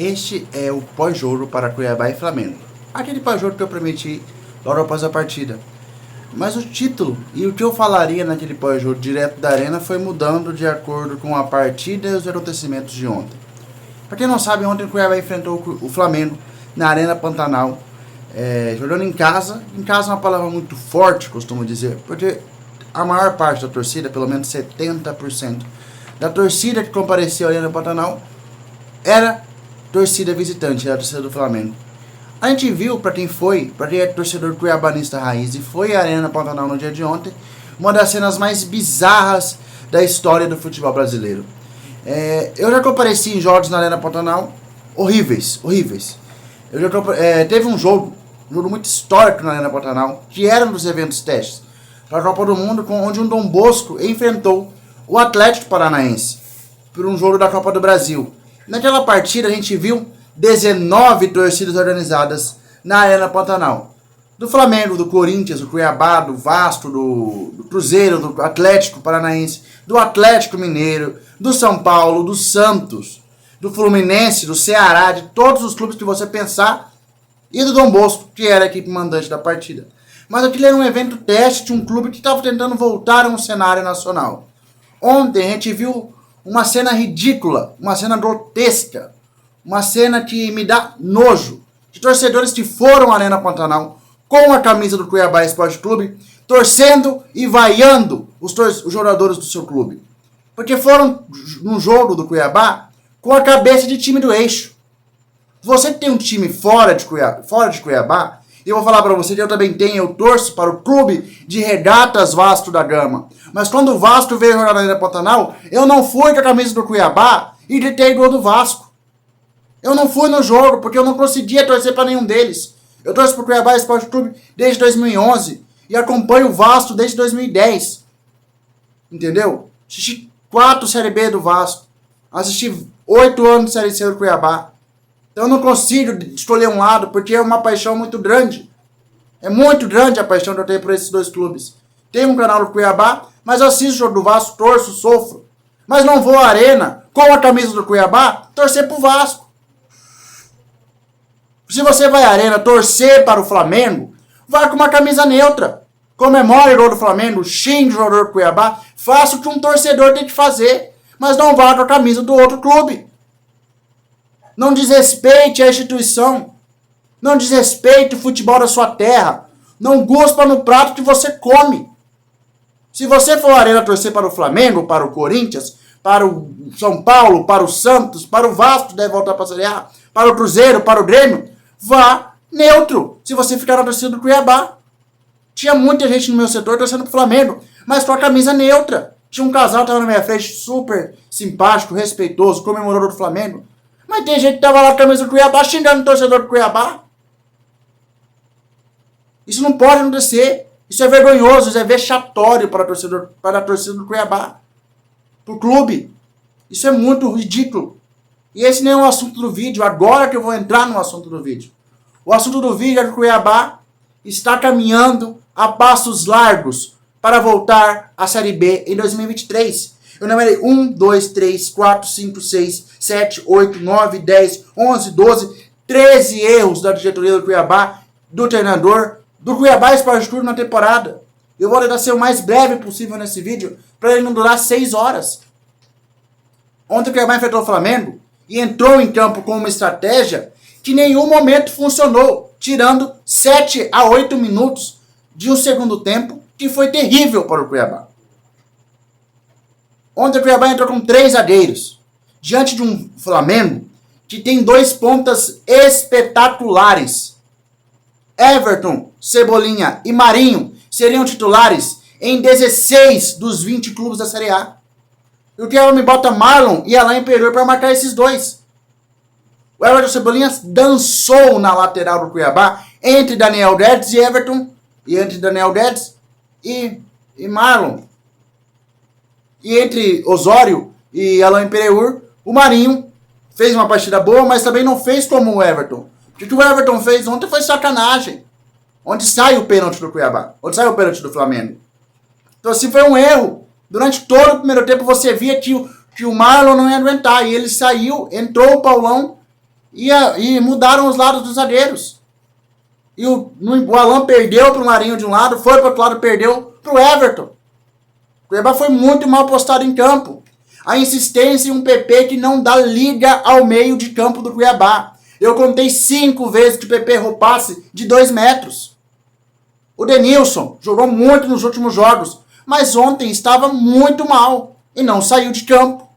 Este é o pós-jogo para Cuiabá e Flamengo. Aquele pós-jogo que eu prometi logo após a partida. Mas o título e o que eu falaria naquele pós-jogo direto da arena foi mudando de acordo com a partida e os acontecimentos de ontem. Para quem não sabe, ontem o Cuiabá enfrentou o Flamengo na Arena Pantanal, jogando em casa. Em casa é uma palavra muito forte, costumo dizer, porque a maior parte da torcida, pelo menos 70% da torcida que compareceu à Arena Pantanal, era torcida visitante, era a torcida do Flamengo. A gente viu, para quem é torcedor cuiabanista raiz e foi à Arena Pantanal no dia de ontem, uma das cenas mais bizarras da história do futebol brasileiro. Eu já compareci em jogos na Arena Pantanal horríveis. Teve um jogo muito histórico na Arena Pantanal, que era um dos eventos testes para a Copa do Mundo, onde um Dom Bosco enfrentou o Atlético Paranaense por um jogo da Copa do Brasil. Naquela partida a gente viu 19 torcidas organizadas na Arena Pantanal. Do Flamengo, do Corinthians, do Cuiabá, do Vasco, do Cruzeiro, do Atlético Paranaense, do Atlético Mineiro, do São Paulo, do Santos, do Fluminense, do Ceará, de todos os clubes que você pensar, e do Dom Bosco, que era a equipe mandante da partida. Mas aquilo era um evento teste de um clube que estava tentando voltar a um cenário nacional. Ontem a gente viu uma cena ridícula, uma cena grotesca, uma cena que me dá nojo, de torcedores que foram à Arena Pantanal com a camisa do Cuiabá Esporte Clube, torcendo e vaiando os jogadores do seu clube. Porque foram no jogo do Cuiabá com a cabeça de time do eixo. Você que tem um time fora de Cuiabá, eu vou falar para você que eu também tenho, eu torço para o Clube de Regatas Vasco da Gama. Mas quando o Vasco veio jogar na Arena Pantanal, eu não fui com a camisa do Cuiabá e gritei gol do Vasco. Eu não fui no jogo porque eu não conseguia torcer para nenhum deles. Eu torço para o Cuiabá Esporte Clube desde 2011 e acompanho o Vasco desde 2010. Entendeu? Assisti 4 Série B do Vasco. Assisti 8 anos de Série C do Cuiabá. Então eu não consigo escolher um lado porque é uma paixão muito grande. É muito grande a paixão que eu tenho por esses dois clubes. Tenho um canal do Cuiabá, mas eu assisto o jogo do Vasco, torço, sofro. Mas não vou à arena com a camisa do Cuiabá torcer pro Vasco. Se você vai à arena torcer para o Flamengo, vai com uma camisa neutra. Comemore o gol do Flamengo, xingue o jogador do Cuiabá, faça o que um torcedor tem que fazer. Mas não vá com a camisa do outro clube. Não desrespeite a instituição. Não desrespeite o futebol da sua terra. Não gospa no prato que você come. Se você for à arena torcer para o Flamengo, para o Corinthians, para o São Paulo, para o Santos, para o Vasco, que deve voltar para a Série A, para o Cruzeiro, para o Grêmio, vá neutro. Se você ficar na torcida do Cuiabá. Tinha muita gente no meu setor torcendo para o Flamengo, mas com a camisa neutra. Tinha um casal que estava na minha frente, super simpático, respeitoso, comemorador do Flamengo. Mas tem gente que estava lá com a camisa do Cuiabá xingando o torcedor do Cuiabá. Isso não pode acontecer. Isso é vergonhoso, isso é vexatório para a torcida do Cuiabá. Para o clube. Isso é muito ridículo. E esse nem é o assunto do vídeo. Agora que eu vou entrar no assunto do vídeo. O assunto do vídeo é que o Cuiabá está caminhando a passos largos para voltar à Série B em 2023. Eu numerei 1, 2, 3, 4, 5, 6, 7, 8, 9, 10, 11, 12, 13 erros da diretoria do Cuiabá, do treinador, do Cuiabá Esporte Clube na temporada. Eu vou tentar ser o mais breve possível nesse vídeo, para ele não durar 6 horas. Ontem o Cuiabá enfrentou o Flamengo e entrou em campo com uma estratégia que em nenhum momento funcionou, tirando 7 a 8 minutos de um segundo tempo, que foi terrível para o Cuiabá. Ontem o Cuiabá entrou com 3 zagueiros, diante de um Flamengo que tem 2 pontas espetaculares. Everton, Cebolinha e Marinho seriam titulares em 16 dos 20 clubes da Série A. E o Cuiabá me bota Marlon e Alain Pereira para marcar esses 2. O Everton Cebolinha dançou na lateral do Cuiabá entre Daniel Guedes e Everton, e entre Daniel Guedes e Marlon. E entre Osório e Alain Pereira, o Marinho fez uma partida boa, mas também não fez como o Everton. O que o Everton fez ontem foi sacanagem. Onde sai o pênalti do Cuiabá? Onde sai o pênalti do Flamengo? Então assim foi um erro. Durante todo o primeiro tempo você via que o Marlon não ia aguentar. E ele saiu, entrou o Paulão E mudaram os lados dos zagueiros. E o Alan perdeu para o Marinho de um lado, foi para o outro lado, perdeu para o Everton. O Cuiabá foi muito mal postado em campo. A insistência em um PP que não dá liga ao meio de campo do Cuiabá. Eu contei 5 vezes que o PP errou passe de 2 metros. O Denilson jogou muito nos últimos jogos, mas ontem estava muito mal e não saiu de campo.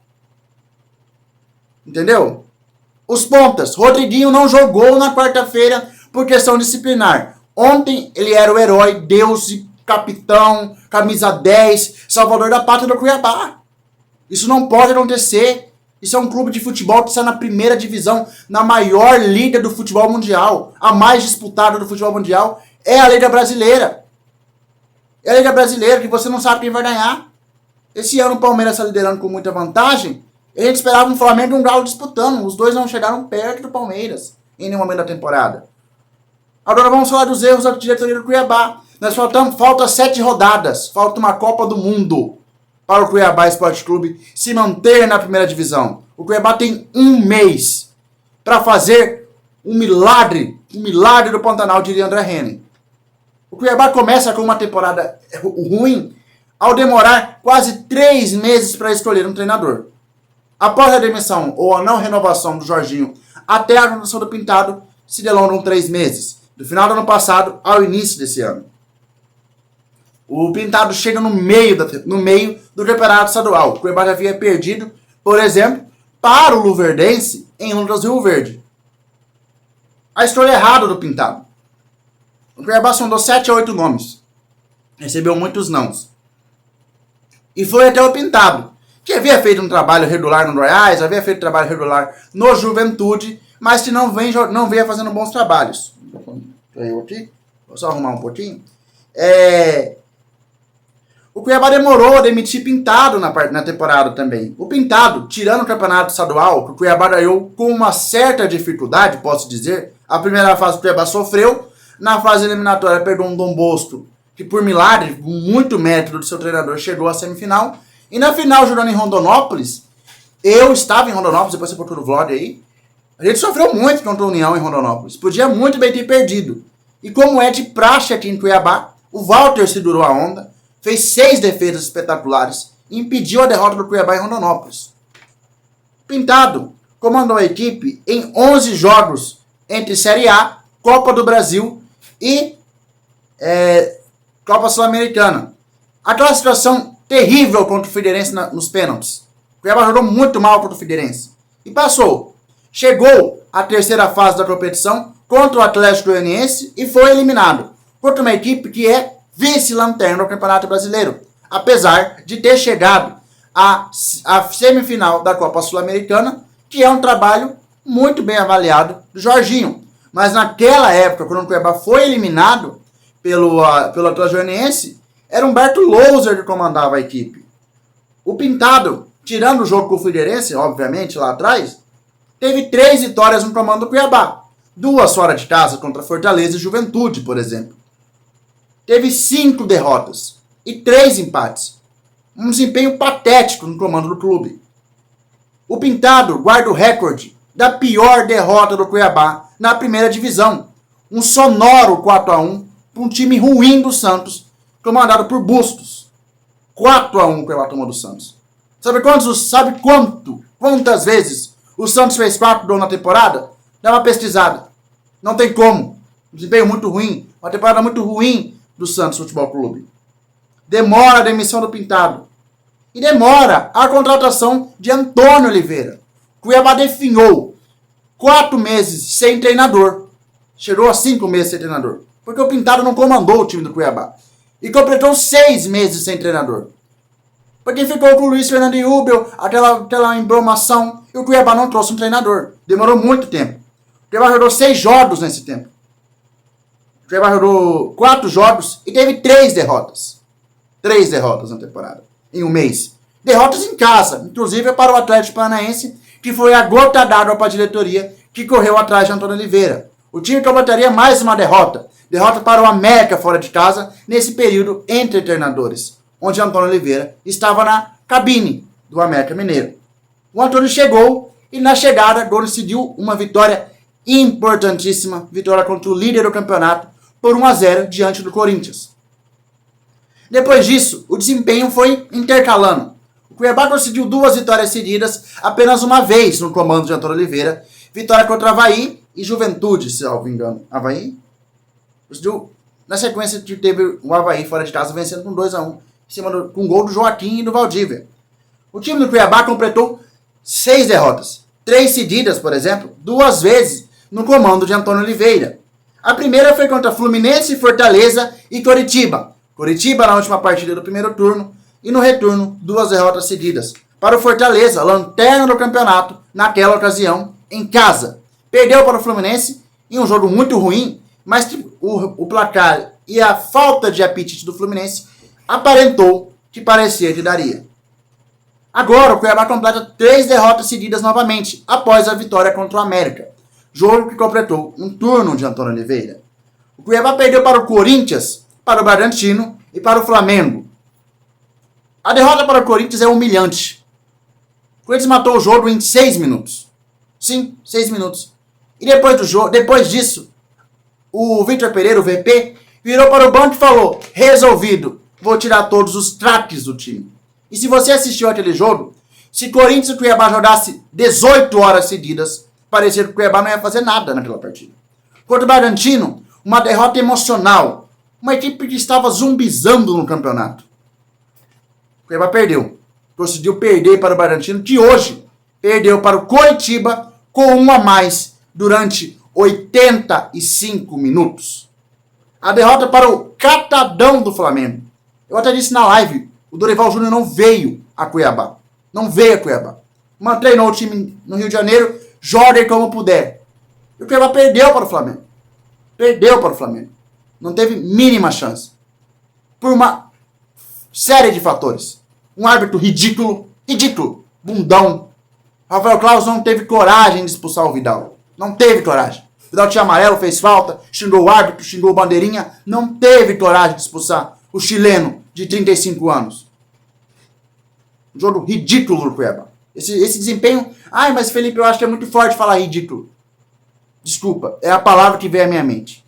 Entendeu? Os pontas. Rodriguinho não jogou na quarta-feira por questão disciplinar. Ontem ele era o herói, Deus e capitão, camisa 10, salvador da pátria do Cuiabá. Isso não pode acontecer. Isso é um clube de futebol que está na primeira divisão, na maior liga do futebol mundial. A mais disputada do futebol mundial é a Liga Brasileira. É a Liga Brasileira que você não sabe quem vai ganhar. Esse ano o Palmeiras está liderando com muita vantagem. A gente esperava um Flamengo e um Galo disputando. Os dois não chegaram perto do Palmeiras em nenhum momento da temporada. Agora vamos falar dos erros da diretoria do Cuiabá. Falta 7 rodadas. Falta uma Copa do Mundo para o Cuiabá Esporte Clube se manter na primeira divisão. O Cuiabá tem 1 mês para fazer um milagre do Pantanal, diria André Henning. O Cuiabá começa com uma temporada ruim ao demorar quase 3 meses para escolher um treinador. Após a demissão ou a não renovação do Jorginho até a renovação do Pintado, se delongam 3 meses. Do final do ano passado ao início desse ano. O Pintado chega no meio do campeonato estadual. O Cuiabá já havia perdido, por exemplo, para o Luverdense em Lucas do Rio Verde. A escolha errada do Pintado. O Cuiabá sondou 7 a 8 nomes. Recebeu muitos nãos. E foi até o Pintado, que havia feito um trabalho regular no Goiás, havia feito um trabalho regular no Juventude, mas que não veio fazendo bons trabalhos. Eu aqui, vou só arrumar um pouquinho. O Cuiabá demorou a demitir Pintado na temporada também. O Pintado, tirando o campeonato estadual, que o Cuiabá ganhou com uma certa dificuldade, posso dizer. A primeira fase o Cuiabá sofreu. Na fase eliminatória pegou um Dom Bosco, que por milagre, com muito mérito do seu treinador, chegou à semifinal. E na final, jogando em Rondonópolis, eu estava em Rondonópolis, depois você botou no vlog aí. A gente sofreu muito contra a União em Rondonópolis. Podia muito bem ter perdido. E como é de praxe aqui em Cuiabá, o Walter segurou a onda, fez 6 defesas espetaculares e impediu a derrota do Cuiabá em Rondonópolis. Pintado comandou a equipe em 11 jogos entre Série A, Copa do Brasil e Copa Sul-Americana. Aquela situação terrível contra o Figueirense nos pênaltis. O Cuiabá jogou muito mal contra o Figueirense. E passou. Chegou à terceira fase da competição contra o Atlético Goianiense e foi eliminado. Contra uma equipe que é vice-lanterna do Campeonato Brasileiro. Apesar de ter chegado à semifinal da Copa Sul-Americana, que é um trabalho muito bem avaliado do Jorginho. Mas naquela época, quando o Cuiabá foi eliminado pelo Atlético Goianiense, era Humberto Louser que comandava a equipe. O Pintado, tirando o jogo com o Figueirense, obviamente, lá atrás, teve 3 vitórias no comando do Cuiabá. 2 fora de casa contra Fortaleza e Juventude, por exemplo. Teve 5 derrotas e 3 empates. Um desempenho patético no comando do clube. O Pintado guarda o recorde da pior derrota do Cuiabá na primeira divisão. Um sonoro 4 a 1 para um time ruim do Santos, comandado por Bustos. 4 a 1 o Cuiabá tomou do Santos. Quantas vezes o Santos fez 4 gols na temporada? Dá uma pesquisada. Não tem como. Um desempenho muito ruim. Uma temporada muito ruim do Santos Futebol Clube. Demora a demissão do Pintado. E demora a contratação de Antônio Oliveira. Cuiabá definhou 4 meses sem treinador. Chegou a 5 meses sem treinador. Porque o Pintado não comandou o time do Cuiabá. E completou 6 meses sem treinador. Porque ficou com o Luiz Fernando Iubel, aquela embromação, e o Cuiabá não trouxe um treinador. Demorou muito tempo. O Cuiabá jogou 6 jogos nesse tempo. O Cuiabá jogou 4 jogos e teve 3 derrotas. 3 derrotas na temporada, em um mês. Derrotas em casa, inclusive para o Atlético Paranaense, que foi a gota d'água para a diretoria, que correu atrás de Antônio Oliveira. O time completaria mais uma derrota. Derrota para o América fora de casa, nesse período entre treinadores, onde Antônio Oliveira estava na cabine do América Mineiro. O Antônio chegou E na chegada, o gol decidiu uma vitória importantíssima, vitória contra o líder do campeonato, por 1-0 diante do Corinthians. Depois disso, o desempenho foi intercalando. O Cuiabá conseguiu 2 vitórias seguidas, apenas uma vez no comando de Antônio Oliveira. Vitória contra Avaí e Juventude, se não me engano. Avaí? Na sequência, teve o Avaí fora de casa vencendo com 2-1, com gol do Joaquim e do Valdívia. O time do Cuiabá completou 6 derrotas. 3 seguidas, por exemplo, 2 vezes no comando de Antônio Oliveira. A primeira foi contra Fluminense, Fortaleza e Coritiba. Coritiba na última partida do primeiro turno e no retorno 2 derrotas seguidas. Para o Fortaleza, lanterna do campeonato, naquela ocasião, em casa. Perdeu para o Fluminense em um jogo muito ruim, mas o placar e a falta de apetite do Fluminense aparentou que parecia que daria. Agora o Cuiabá completa 3 derrotas seguidas novamente, após a vitória contra o América. Jogo que completou um turno de Antônio Oliveira. O Cuiabá perdeu para o Corinthians, para o Bragantino e para o Flamengo. A derrota para o Corinthians é humilhante. O Corinthians matou o jogo em 6 minutos. Sim, 6 minutos. E depois disso, o Vitor Pereira, o VP, virou para o banco e falou: resolvido, vou tirar todos os craques do time. E se você assistiu aquele jogo, se Corinthians e Cuiabá jogasse 18 horas seguidas, parecia que o Cuiabá não ia fazer nada naquela partida. Contra o Bragantino, uma derrota emocional. Uma equipe que estava zumbizando no campeonato. O Cuiabá perdeu. Conseguiu perder para o Bragantino, que hoje perdeu para o Coritiba com 1 a mais durante 85 minutos. A derrota para o Catadão do Flamengo. Eu até disse na live, o Dorival Júnior não veio a Cuiabá. Não veio a Cuiabá. Treinou o time no Rio de Janeiro, jogue como puder. E o Cuiabá perdeu para o Flamengo. Perdeu para o Flamengo. Não teve mínima chance. Por uma série de fatores. Um árbitro ridículo, bundão. Rafael Claus não teve coragem de expulsar o Vidal. Não teve coragem. O Vidal tinha amarelo, fez falta, xingou o árbitro, xingou o bandeirinha. Não teve coragem de expulsar o chileno de 35 anos. Um jogo ridículo do Cuiabá. Esse desempenho... Ai, mas Felipe, eu acho que é muito forte falar ridículo. Desculpa, é a palavra que veio à minha mente.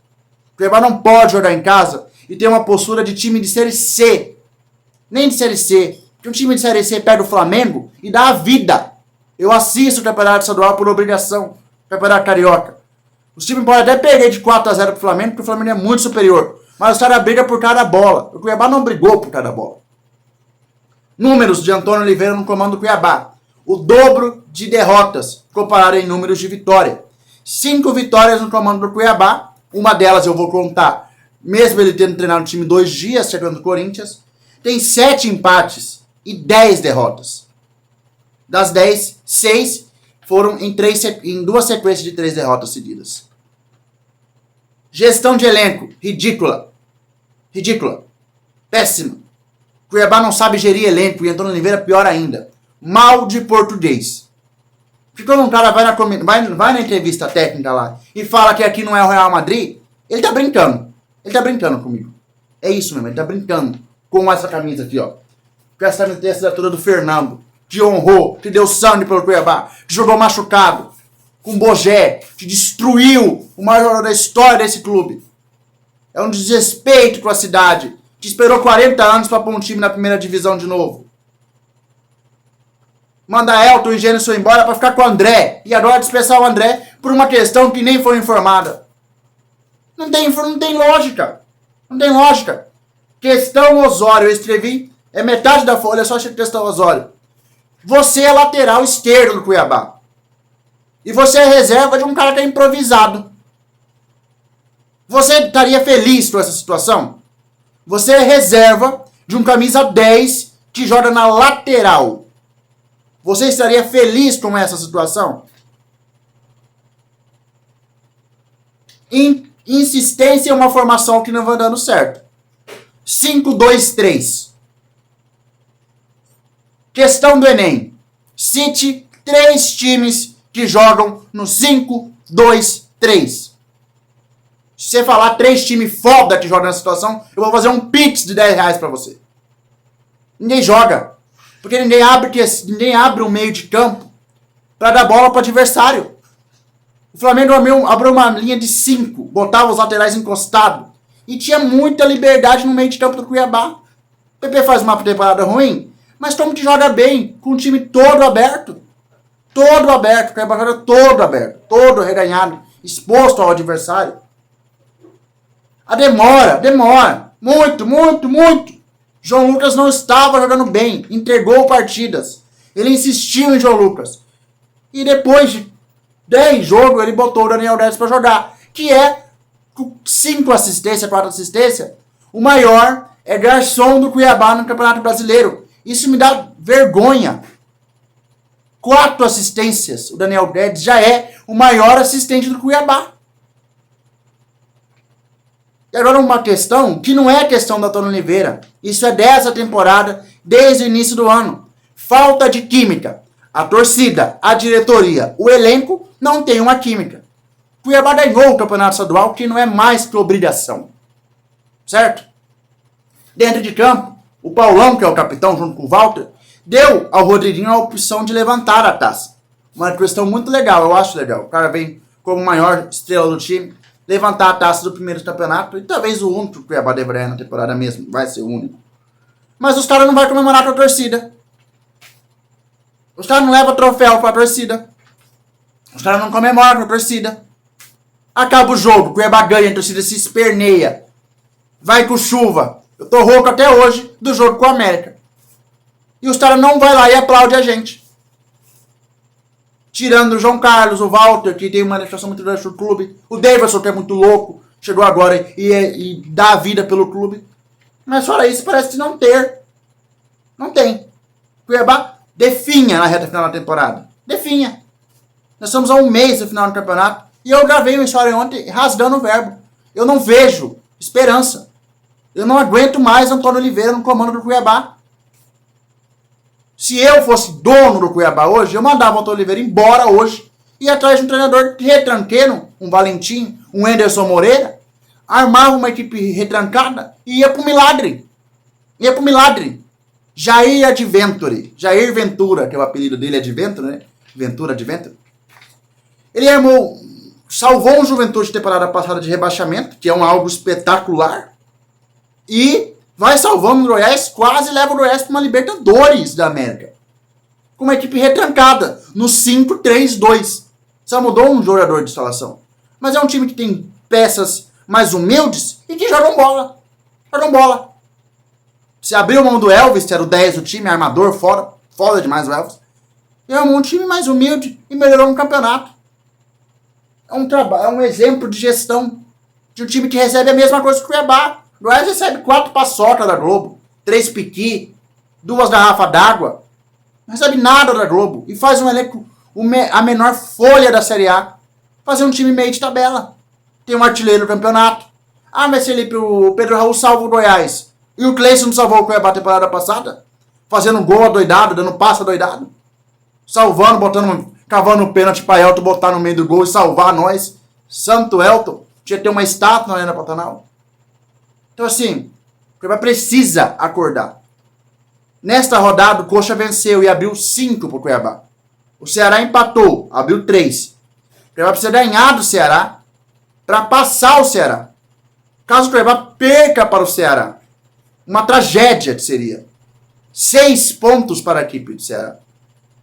O Cuiabá não pode jogar em casa e ter uma postura de time de Série C. Nem de Série C. Porque um time de Série C pega o Flamengo e dá a vida. Eu assisto o Campeonato Estadual por obrigação. Campeonato Carioca. Os times podem até perder de 4-0 pro Flamengo, porque o Flamengo é muito superior. Mas os caras brigam por cada bola. O Cuiabá não brigou por cada bola. Números de Antônio Oliveira no comando do Cuiabá. O dobro de derrotas comparado em números de vitória. 5 vitórias no comando do Cuiabá. Uma delas eu vou contar, mesmo ele tendo treinado o time 2 dias, chegando do Corinthians. Tem 7 empates e 10 derrotas. Das 10, 6 foram em 2 sequências de 3 derrotas seguidas. Gestão de elenco, ridícula. Ridícula. Péssima. Cuiabá não sabe gerir elenco e Antônio Oliveira pior ainda. Mal de português. Porque quando um cara vai na entrevista técnica lá e fala que aqui não é o Real Madrid, ele tá brincando. Ele tá brincando comigo. É isso mesmo, ele tá brincando com essa camisa aqui, ó. Com essa camisa toda do Fernando, que honrou, que deu sangue pelo Cuiabá, que jogou machucado, com Bogé, que destruiu o maior jogador da história desse clube. É um desrespeito com a cidade, que esperou 40 anos para pôr um time na primeira divisão de novo. Manda Elton e Gênesis embora para ficar com o André. E agora dispensar o André por uma questão que nem foi informada. Não tem lógica. Não tem lógica. Questão Osório, eu escrevi. É metade da folha, só questão Osório. Você é lateral esquerdo do Cuiabá. E você é reserva de um cara que é improvisado. Você estaria feliz com essa situação? Você é reserva de um camisa 10 que joga na lateral. Você estaria feliz com essa situação? Insistência é uma formação que não vai dando certo. 5-2-3. Questão do Enem. Cite 3 times que jogam no 5-2-3. Se você falar 3 times foda que jogam nessa situação, eu vou fazer um pix de R$10 pra você. Ninguém joga. Porque ninguém abre um meio de campo para dar bola para o adversário. O Flamengo abriu uma linha de 5, botava os laterais encostados e tinha muita liberdade no meio de campo do Cuiabá. O PP faz uma temporada ruim, mas como que joga bem, com o time todo aberto. Todo aberto, o Cuiabá joga todo aberto, todo reganhado, exposto ao adversário. A demora. Muito. João Lucas não estava jogando bem, entregou partidas. Ele insistiu em João Lucas. E depois de 10 jogos, ele botou o Daniel Neves para jogar, que é, com 5 assistências, 4 assistências, o maior garçom do Cuiabá no Campeonato Brasileiro. Isso me dá vergonha. 4 assistências. O Daniel Neves já é o maior assistente do Cuiabá. E agora uma questão que não é questão da Antônio Oliveira. Isso é dessa temporada, desde o início do ano. Falta de química. A torcida, a diretoria, o elenco não tem uma química. O Cuiabá ganhou o Campeonato Estadual, que não é mais que obrigação. Certo? Dentro de campo, o Paulão, que é o capitão, junto com o Walter, deu ao Rodriguinho a opção de levantar a taça. Uma questão muito legal, eu acho legal. O cara vem como maior estrela do time, levantar a taça do primeiro campeonato, e talvez o único que o Cuiabá deveria na temporada mesmo, vai ser o único. Mas os caras não vão comemorar com a torcida. Os caras não levam troféu pra torcida. Os caras não comemoram com a torcida. Acaba o jogo, o Cuiabá ganha, a torcida se esperneia. Vai com chuva. Eu tô rouco até hoje do jogo com a América. E os caras não vão lá e aplaudem a gente. Tirando o João Carlos, o Walter, que tem uma manifestação muito grande no clube. O Davidson, que é muito louco, chegou agora e dá a vida pelo clube. Mas fora isso, parece que não ter. Não tem. Cuiabá definha na reta final da temporada. Definha. Nós estamos a um mês do final do campeonato. E eu gravei uma história ontem rasgando o verbo. Eu não vejo esperança. Eu não aguento mais Antônio Oliveira no comando do Cuiabá. Se eu fosse dono do Cuiabá hoje, eu mandava o Antônio Oliveira embora hoje e ia atrás de um treinador retranqueiro, um Valentim, um Anderson Moreira, armava uma equipe retrancada e ia pro milagre. Ia pro milagre. Jair Adventure, Jair Ventura, que é o apelido dele, Adventure, né? Ventura Adventure. Ele armou, salvou o Juventude temporada passada de rebaixamento, que é algo espetacular, e vai salvando o Goiás, quase leva o Goiás para uma Libertadores da América. Com uma equipe retrancada, no 5-3-2. Só mudou um jogador de instalação. Mas é um time que tem peças mais humildes e que jogam bola. Jogam bola. Se abriu mão do Elvis, que era o 10 do time, armador, foda demais o Elvis. É um time mais humilde e melhorou no campeonato. É um exemplo de gestão de um time que recebe a mesma coisa que o Cuiabá. O Goiás recebe 4 paçocas da Globo, 3 piqui, 2 garrafas d'água. Não recebe nada da Globo. E faz um elenco, a menor folha da Série A. Fazer um time meio de tabela. Tem um artilheiro no campeonato. Ah, mas Felipe, o Pedro Raul salva o Goiás. E o Cleison não salvou o Cuiabá temporada passada? Fazendo gol adoidado, dando passe adoidado. Salvando, cavando o pênalti pra Elton botar no meio do gol e salvar nós. Santo Elton. Tinha que ter uma estátua na Arena Pantanal. Então assim, o Cuiabá precisa acordar. Nesta rodada, o Coxa venceu e abriu 5 pro Cuiabá. O Ceará empatou, abriu 3. O Cuiabá precisa ganhar do Ceará para passar o Ceará. Caso o Cuiabá perca para o Ceará, uma tragédia seria. 6 pontos para a equipe do Ceará,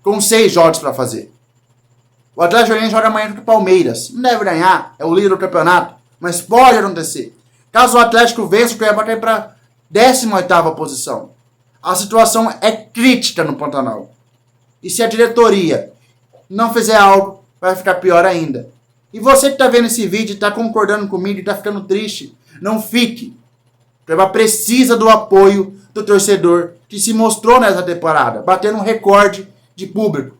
com 6 jogos para fazer. O Atlético Goianiense joga amanhã contra o Palmeiras. Não deve ganhar, é o líder do campeonato, mas pode acontecer. Caso o Atlético vença, o Cuiabá cai para 18ª posição. A situação é crítica no Pantanal. E se a diretoria não fizer algo, vai ficar pior ainda. E você que está vendo esse vídeo e está concordando comigo e está ficando triste, não fique. O Cuiabá precisa do apoio do torcedor que se mostrou nessa temporada, batendo um recorde de público.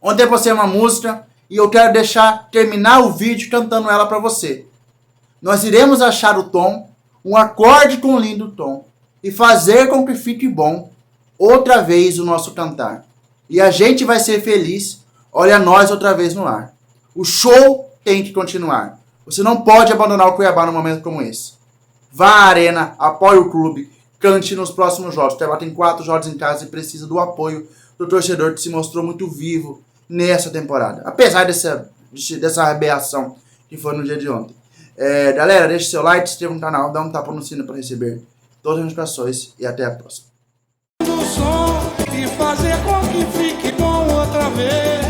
Ontem eu postei uma música e eu quero terminar o vídeo cantando ela para você. Nós iremos achar o tom, um acorde com um lindo tom, e fazer com que fique bom, outra vez o nosso cantar. E a gente vai ser feliz, olha nós outra vez no ar. O show tem que continuar. Você não pode abandonar o Cuiabá num momento como esse. Vá à arena, apoie o clube, cante nos próximos jogos. O Cuiabá tem 4 jogos em casa e precisa do apoio do torcedor que se mostrou muito vivo nessa temporada. Apesar dessa reação que foi no dia de ontem. Galera, deixe seu like, se inscreva no canal, dá um tapa no sino para receber todas as notificações e até a próxima. E fazer com que fique bom outra vez.